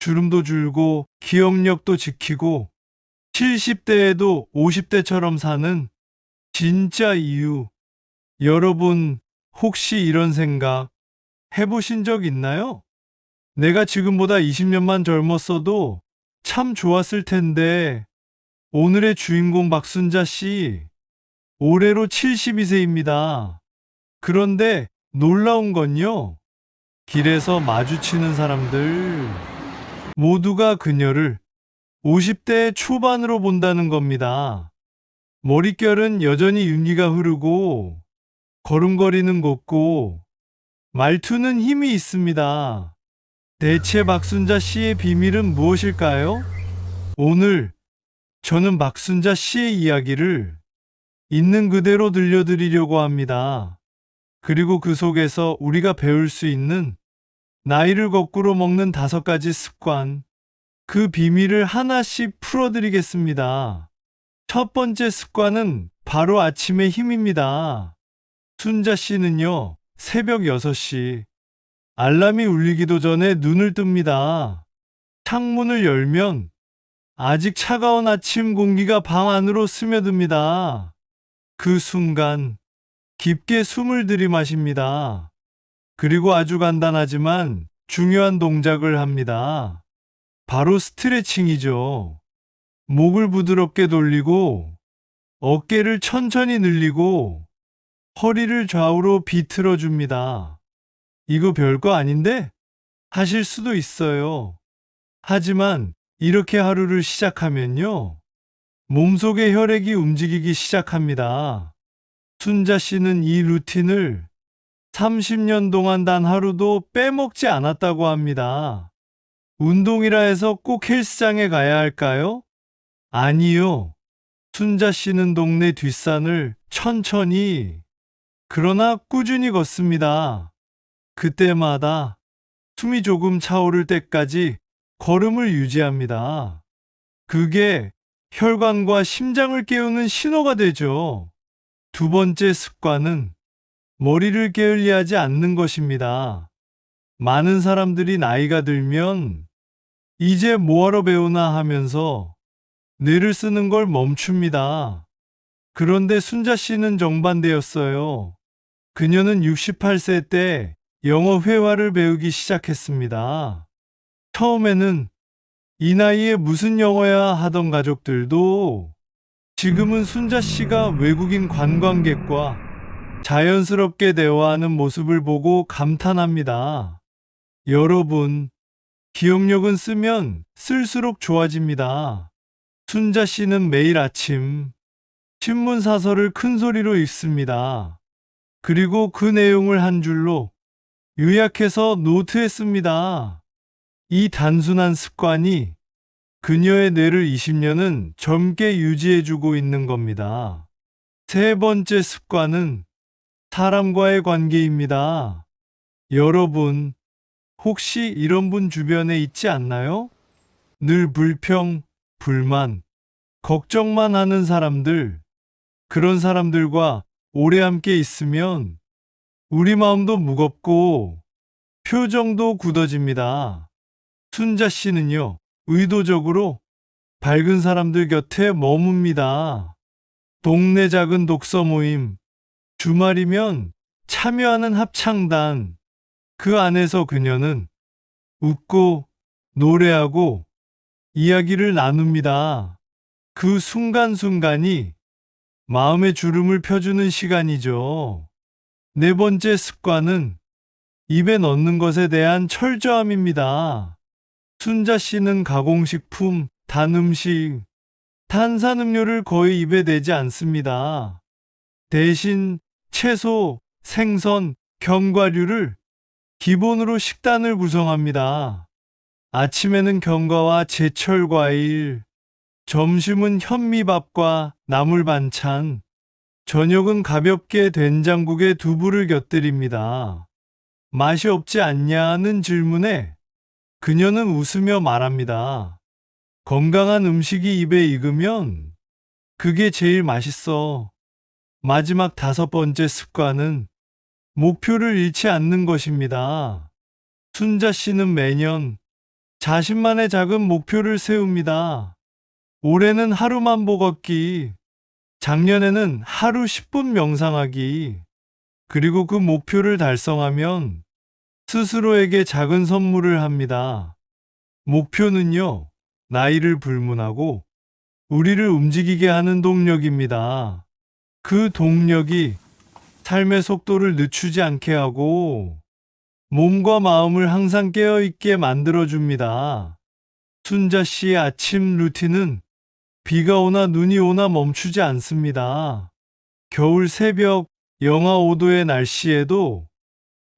주름도 줄고 기억력도 지키고 70대에도 50대처럼 사는 진짜 이유. 여러분, 혹시 이런 생각 해보신 적 있나요? 내가 지금보다 20년만 젊었어도 참 좋았을 텐데, 오늘의 주인공 박순자 씨, 올해로 72세입니다. 그런데 놀라운 건요, 길에서 마주치는 사람들 모두가 그녀를 50대 초반으로 본다는 겁니다. 머릿결은 여전히 윤기가 흐르고, 걸음걸이는 곱고, 말투는 힘이 있습니다. 대체 박순자 씨의 비밀은 무엇일까요? 오늘 저는 박순자 씨의 이야기를 있는 그대로 들려드리려고 합니다. 그리고 그 속에서 우리가 배울 수 있는 나이를 거꾸로 먹는 5가지 습관, 그 비밀을 하나씩 풀어드리겠습니다. 첫 번째 습관은 바로 아침의 힘입니다. 순자 씨는요, 새벽 6시, 알람이 울리기도 전에 눈을 뜹니다. 창문을 열면 아직 차가운 아침 공기가 방 안으로 스며듭니다. 그 순간 깊게 숨을 들이마십니다. 그리고 아주 간단하지만 중요한 동작을 합니다. 바로 스트레칭이죠. 목을 부드럽게 돌리고 어깨를 천천히 늘리고 허리를 좌우로 비틀어 줍니다. 이거 별거 아닌데? 하실 수도 있어요. 하지만 이렇게 하루를 시작하면요, 몸속의 혈액이 움직이기 시작합니다. 순자 씨는 이 루틴을 30년 동안 단 하루도 빼먹지 않았다고 합니다. 운동이라 해서 꼭 헬스장에 가야 할까요? 아니요. 순자 씨는 동네 뒷산을 천천히, 그러나 꾸준히 걷습니다. 그때마다 숨이 조금 차오를 때까지 걸음을 유지합니다. 그게 혈관과 심장을 깨우는 신호가 되죠. 두 번째 습관은 머리를 게을리하지 않는 것입니다. 많은 사람들이 나이가 들면 이제 뭐하러 배우나 하면서 뇌를 쓰는 걸 멈춥니다. 그런데 순자 씨는 정반대였어요. 그녀는 68세 때 영어 회화를 배우기 시작했습니다. 처음에는 이 나이에 무슨 영어야 하던 가족들도 지금은 순자 씨가 외국인 관광객과 자연스럽게 대화하는 모습을 보고 감탄합니다. 여러분, 기억력은 쓰면 쓸수록 좋아집니다. 순자 씨는 매일 아침 신문 사설을 큰 소리로 읽습니다. 그리고 그 내용을 한 줄로 요약해서 노트에 씁니다. 이 단순한 습관이 그녀의 뇌를 20년은 젊게 유지해주고 있는 겁니다. 세 번째 습관은 사람과의 관계입니다. 여러분, 혹시 이런 분 주변에 있지 않나요? 늘 불평, 불만, 걱정만 하는 사람들, 그런 사람들과 오래 함께 있으면 우리 마음도 무겁고 표정도 굳어집니다. 순자 씨는요, 의도적으로 밝은 사람들 곁에 머뭅니다. 동네 작은 독서 모임, 주말이면 참여하는 합창단, 그 안에서 그녀는 웃고 노래하고 이야기를 나눕니다. 그 순간순간이 마음의 주름을 펴주는 시간이죠. 네 번째 습관은 입에 넣는 것에 대한 철저함입니다. 순자 씨는 가공식품, 단 음식, 탄산음료를 거의 입에 대지 않습니다. 대신 채소, 생선, 견과류를 기본으로 식단을 구성합니다. 아침에는 견과와 제철 과일, 점심은 현미밥과 나물 반찬, 저녁은 가볍게 된장국에 두부를 곁들입니다. 맛이 없지 않냐는 질문에 그녀는 웃으며 말합니다. 건강한 음식이 입에 익으면 그게 제일 맛있어. 마지막 5번째 습관은 목표를 잃지 않는 것입니다. 순자 씨는 매년 자신만의 작은 목표를 세웁니다. 올해는 하루만 보 걷기, 작년에는 하루 10분 명상하기, 그리고 그 목표를 달성하면 스스로에게 작은 선물을 합니다. 목표는요, 나이를 불문하고 우리를 움직이게 하는 동력입니다. 그 동력이 삶의 속도를 늦추지 않게 하고 몸과 마음을 항상 깨어있게 만들어줍니다. 순자 씨의 아침 루틴은 비가 오나 눈이 오나 멈추지 않습니다. 겨울 새벽 영하 5도의 날씨에도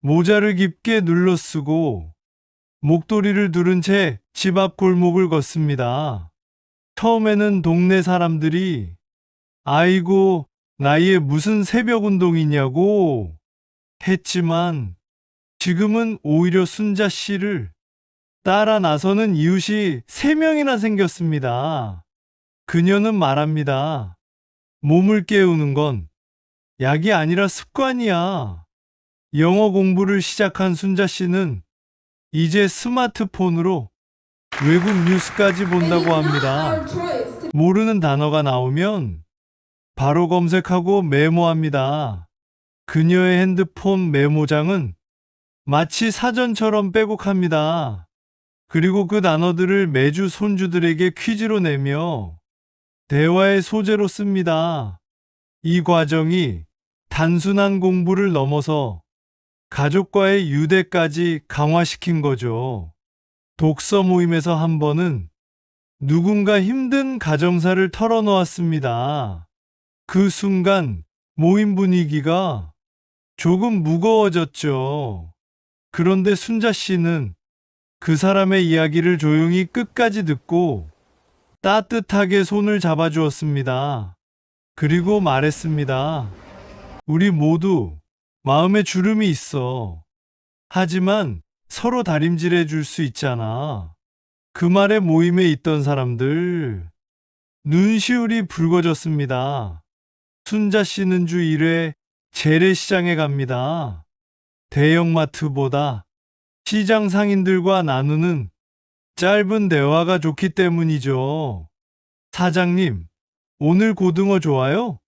모자를 깊게 눌러 쓰고 목도리를 두른 채 집 앞 골목을 걷습니다. 처음에는 동네 사람들이 아이고, 나이에 무슨 새벽 운동이냐고 했지만 지금은 오히려 순자 씨를 따라 나서는 이웃이 3명이나 생겼습니다. 그녀는 말합니다. 몸을 깨우는 건 약이 아니라 습관이야. 영어 공부를 시작한 순자 씨는 이제 스마트폰으로 외국 뉴스까지 본다고 합니다. 모르는 단어가 나오면 바로 검색하고 메모합니다. 그녀의 핸드폰 메모장은 마치 사전처럼 빼곡합니다. 그리고 그 단어들을 매주 손주들에게 퀴즈로 내며 대화의 소재로 씁니다. 이 과정이 단순한 공부를 넘어서 가족과의 유대까지 강화시킨 거죠. 독서 모임에서 한 번은 누군가 힘든 가정사를 털어놓았습니다. 그 순간 모임 분위기가 조금 무거워졌죠. 그런데 순자 씨는 그 사람의 이야기를 조용히 끝까지 듣고 따뜻하게 손을 잡아주었습니다. 그리고 말했습니다. 우리 모두 마음에 주름이 있어. 하지만 서로 다림질해 줄 수 있잖아. 그 말에 모임에 있던 사람들 눈시울이 붉어졌습니다. 순자 씨는 주 1회 재래시장에 갑니다. 대형마트보다 시장 상인들과 나누는 짧은 대화가 좋기 때문이죠. 사장님, 오늘 고등어 좋아요?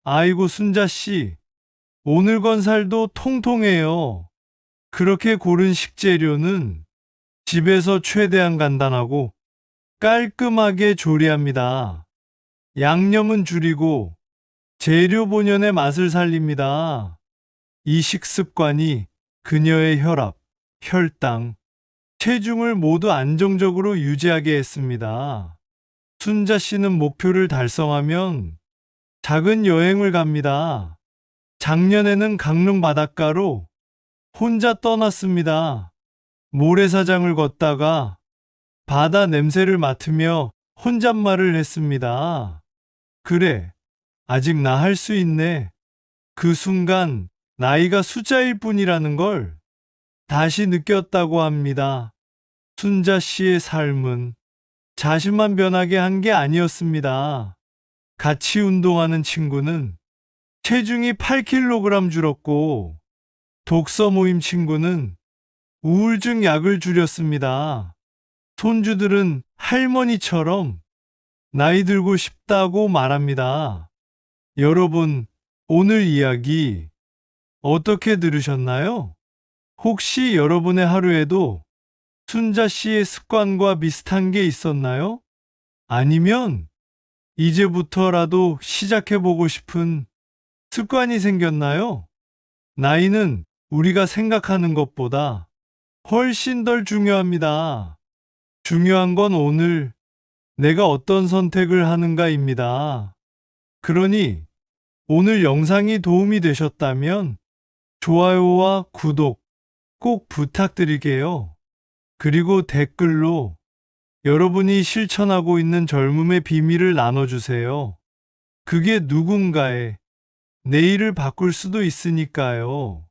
아이고 순자 씨, 오늘 건 살도 통통해요. 그렇게 고른 식재료는 집에서 최대한 간단하고 깔끔하게 조리합니다. 양념은 줄이고 재료 본연의 맛을 살립니다. 이 식습관이 그녀의 혈압, 혈당, 체중을 모두 안정적으로 유지하게 했습니다. 순자 씨는 목표를 달성하면 작은 여행을 갑니다. 작년에는 강릉 바닷가로 혼자 떠났습니다. 모래사장을 걷다가 바다 냄새를 맡으며 혼잣말을 했습니다. 그래, 아직 나 할 수 있네. 그 순간 나이가 숫자일 뿐이라는 걸 다시 느꼈다고 합니다. 순자 씨의 삶은 자신만 변하게 한 게 아니었습니다. 같이 운동하는 친구는 체중이 8kg 줄었고, 독서 모임 친구는 우울증 약을 줄였습니다. 손주들은 할머니처럼 나이 들고 싶다고 말합니다. 여러분, 오늘 이야기 어떻게 들으셨나요? 혹시 여러분의 하루에도 순자 씨의 습관과 비슷한 게 있었나요? 아니면 이제부터라도 시작해보고 싶은 습관이 생겼나요? 나이는 우리가 생각하는 것보다 훨씬 덜 중요합니다. 중요한 건 오늘 내가 어떤 선택을 하는가입니다. 그러니 오늘 영상이 도움이 되셨다면 좋아요와 구독 꼭 부탁드릴게요. 그리고 댓글로 여러분이 실천하고 있는 젊음의 비밀을 나눠주세요. 그게 누군가의 내일을 바꿀 수도 있으니까요.